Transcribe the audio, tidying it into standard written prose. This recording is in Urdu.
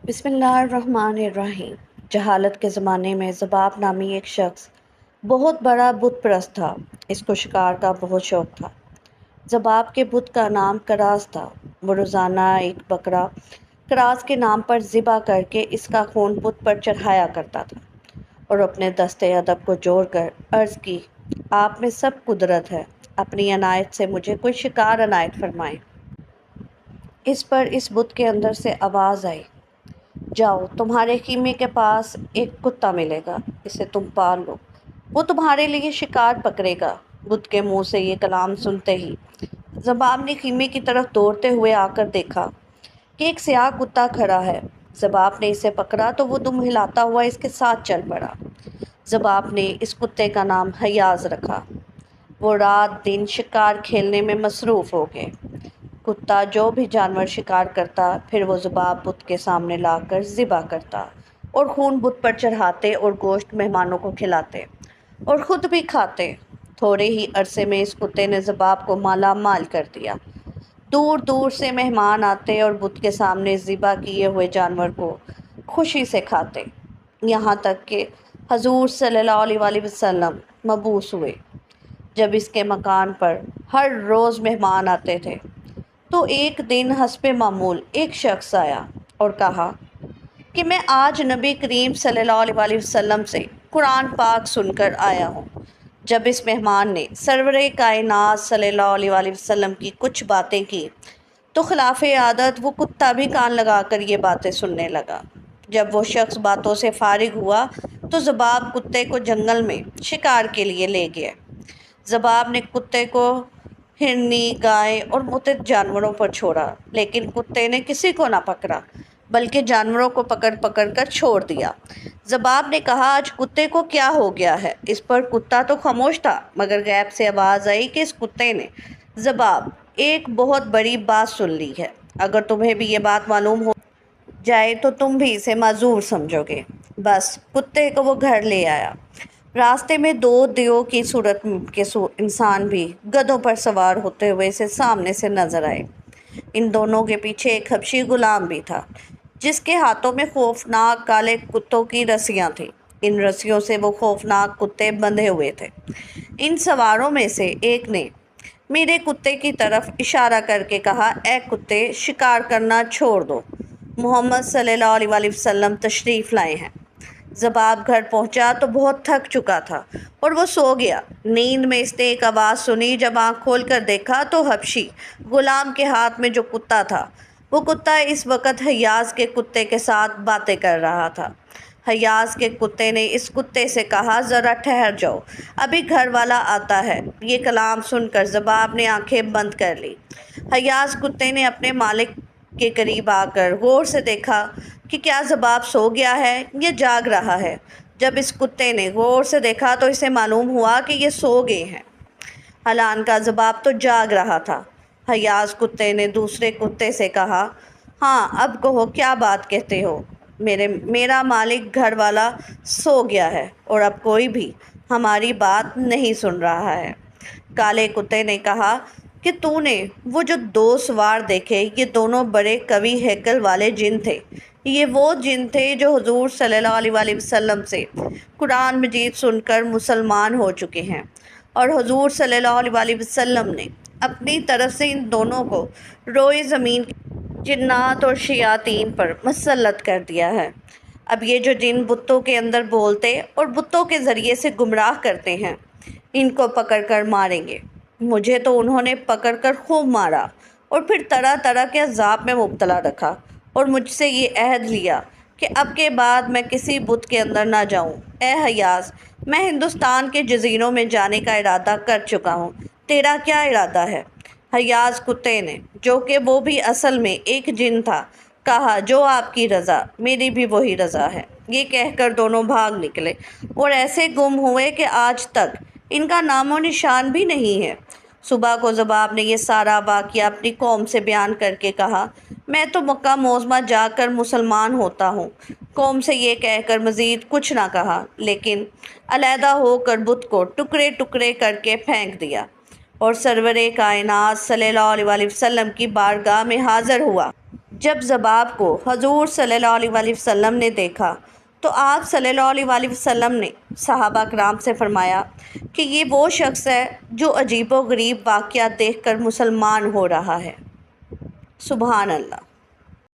بسم اللہ الرحمن الرحیم۔ جہالت کے زمانے میں ذباب نامی ایک شخص بہت بڑا بت پرست تھا۔ اس کو شکار کا بہت شوق تھا۔ ذباب کے بت کا نام کراس تھا۔ وہ روزانہ ایک بکرا کراس کے نام پر ذبح کر کے اس کا خون بت پر چڑھایا کرتا تھا اور اپنے دستے ادب کو جوڑ کر عرض کی، آپ میں سب قدرت ہے، اپنی عنایت سے مجھے کوئی شکار عنایت فرمائیں۔ اس پر اس بت کے اندر سے آواز آئی، جاؤ، تمہارے خیمے کے پاس ایک کتا ملے گا، اسے تم پال لو، وہ تمہارے لیے شکار پکڑے گا۔ بت کے منہ سے یہ کلام سنتے ہی ذباب نے خیمے کی طرف دوڑتے ہوئے آ کر دیکھا کہ ایک سیاہ کتا کھڑا ہے۔ ذباب نے اسے پکڑا تو وہ دم ہلاتا ہوا اس کے ساتھ چل پڑا۔ ذباب نے اس کتے کا نام حیاض رکھا۔ وہ رات دن شکار کھیلنے میں مصروف ہو گئے۔ کتا جو بھی جانور شکار کرتا، پھر وہ ذباب بت کے سامنے لا کر ذبح کرتا اور خون بت پر چڑھاتے اور گوشت مہمانوں کو کھلاتے اور خود بھی کھاتے۔ تھوڑے ہی عرصے میں اس کتے نے ذباب کو مالا مال کر دیا۔ دور دور سے مہمان آتے اور بت کے سامنے ذبح کیے ہوئے جانور کو خوشی سے کھاتے، یہاں تک کہ حضور صلی اللہ علیہ وسلم مبعوث ہوئے۔ جب اس کے مکان پر ہر روز مہمان آتے تھے تو ایک دن حسب معمول ایک شخص آیا اور کہا کہ میں آج نبی کریم صلی اللہ علیہ وسلم سے قرآن پاک سن کر آیا ہوں۔ جب اس مہمان نے سرور کائنات صلی اللہ علیہ وسلم کی کچھ باتیں کی تو خلاف عادت وہ کتا بھی کان لگا کر یہ باتیں سننے لگا۔ جب وہ شخص باتوں سے فارغ ہوا تو ذباب کتے کو جنگل میں شکار کے لیے لے گئے۔ ذباب نے کتے کو ہرنی، گائے اور متعدد جانوروں پر چھوڑا، لیکن کتے نے کسی کو نہ پکڑا بلکہ جانوروں کو پکڑ پکڑ کر چھوڑ دیا۔ ذباب نے کہا، آج کتے کو کیا ہو گیا ہے؟ اس پر کتا تو خاموش تھا، مگر غیب سے آواز آئی کہ اس کتے نے ذباب ایک بہت بڑی بات سن لی ہے۔ اگر تمہیں بھی یہ بات معلوم ہو جائے تو تم بھی اسے معذور سمجھو گے۔ بس کتے کو وہ گھر لے آیا۔ راستے میں دو دیو کی صورت کے انسان بھی گدھوں پر سوار ہوتے ہوئے اسے سامنے سے نظر آئے۔ ان دونوں کے پیچھے ایک حبشی غلام بھی تھا جس کے ہاتھوں میں خوفناک کالے کتوں کی رسیاں تھیں۔ ان رسیوں سے وہ خوفناک کتے بندھے ہوئے تھے۔ ان سواروں میں سے ایک نے میرے کتے کی طرف اشارہ کر کے کہا، اے کتے، شکار کرنا چھوڑ دو، محمد صلی اللہ علیہ وسلم تشریف لائے ہیں۔ ذباب گھر پہنچا تو بہت تھک چکا تھا اور وہ سو گیا۔ نیند میں اس نے ایک آواز سنی۔ جب آنکھ کھول کر دیکھا تو حبشی غلام کے ہاتھ میں جو کتا تھا، وہ کتا اس وقت حیاض کے کتے کے ساتھ باتیں کر رہا تھا۔ حیاض کے کتے نے اس کتے سے کہا، ذرا ٹھہر جاؤ، ابھی گھر والا آتا ہے۔ یہ کلام سن کر ذباب نے آنکھیں بند کر لی۔ حیاض کتے نے اپنے مالک کے قریب آ کر غور سے دیکھا کہ کیا ذباب سو گیا ہے یا جاگ رہا ہے۔ جب اس کتے نے غور سے دیکھا تو اسے معلوم ہوا کہ یہ سو گئے ہیں، حالانکہ ذباب تو جاگ رہا تھا۔ حیاض کتے نے دوسرے کتے سے کہا، ہاں، اب کہو، کیا بات کہتے ہو؟ میرا مالک گھر والا سو گیا ہے اور اب کوئی بھی ہماری بات نہیں سن رہا ہے۔ کالے کتے نے کہا کہ تو نے وہ جو دو سوار دیکھے، یہ دونوں بڑے قوی ہیکل والے جن تھے۔ یہ وہ جن تھے جو حضور صلی اللہ علیہ وسلم سے قرآن مجید سن کر مسلمان ہو چکے ہیں، اور حضور صلی اللہ علیہ وسلم نے اپنی طرف سے ان دونوں کو روئے زمین جنات اور شیاطین پر مسلط کر دیا ہے۔ اب یہ جو جن بتوں کے اندر بولتے اور بتوں کے ذریعے سے گمراہ کرتے ہیں، ان کو پکڑ کر ماریں گے۔ مجھے تو انہوں نے پکڑ کر خوب مارا اور پھر طرح طرح کے عذاب میں مبتلا رکھا اور مجھ سے یہ عہد لیا کہ اب کے بعد میں کسی بت کے اندر نہ جاؤں۔ اے حیاض، میں ہندوستان کے جزیروں میں جانے کا ارادہ کر چکا ہوں، تیرا کیا ارادہ ہے؟ حیاض کتے نے، جو کہ وہ بھی اصل میں ایک جن تھا، کہا، جو آپ کی رضا، میری بھی وہی رضا ہے۔ یہ کہہ کر دونوں بھاگ نکلے اور ایسے گم ہوئے کہ آج تک ان کا نام و نشان بھی نہیں ہے۔ صبح کو ذباب نے یہ سارا واقعہ اپنی قوم سے بیان کر کے کہا، میں تو مکہ معظمہ جا کر مسلمان ہوتا ہوں۔ قوم سے یہ کہہ کر مزید کچھ نہ کہا، لیکن علیحدہ ہو کر بت کو ٹکڑے ٹکڑے کر کے پھینک دیا اور سرور کائنات صلی اللہ علیہ وسلم کی بارگاہ میں حاضر ہوا۔ جب ذباب کو حضور صلی اللہ علیہ وآلہ وسلم نے دیکھا تو آپ صلی اللہ علیہ وآلہ وسلم نے صحابہ کرام سے فرمایا کہ یہ وہ شخص ہے جو عجیب و غریب واقعات دیکھ کر مسلمان ہو رہا ہے۔ سبحان اللہ۔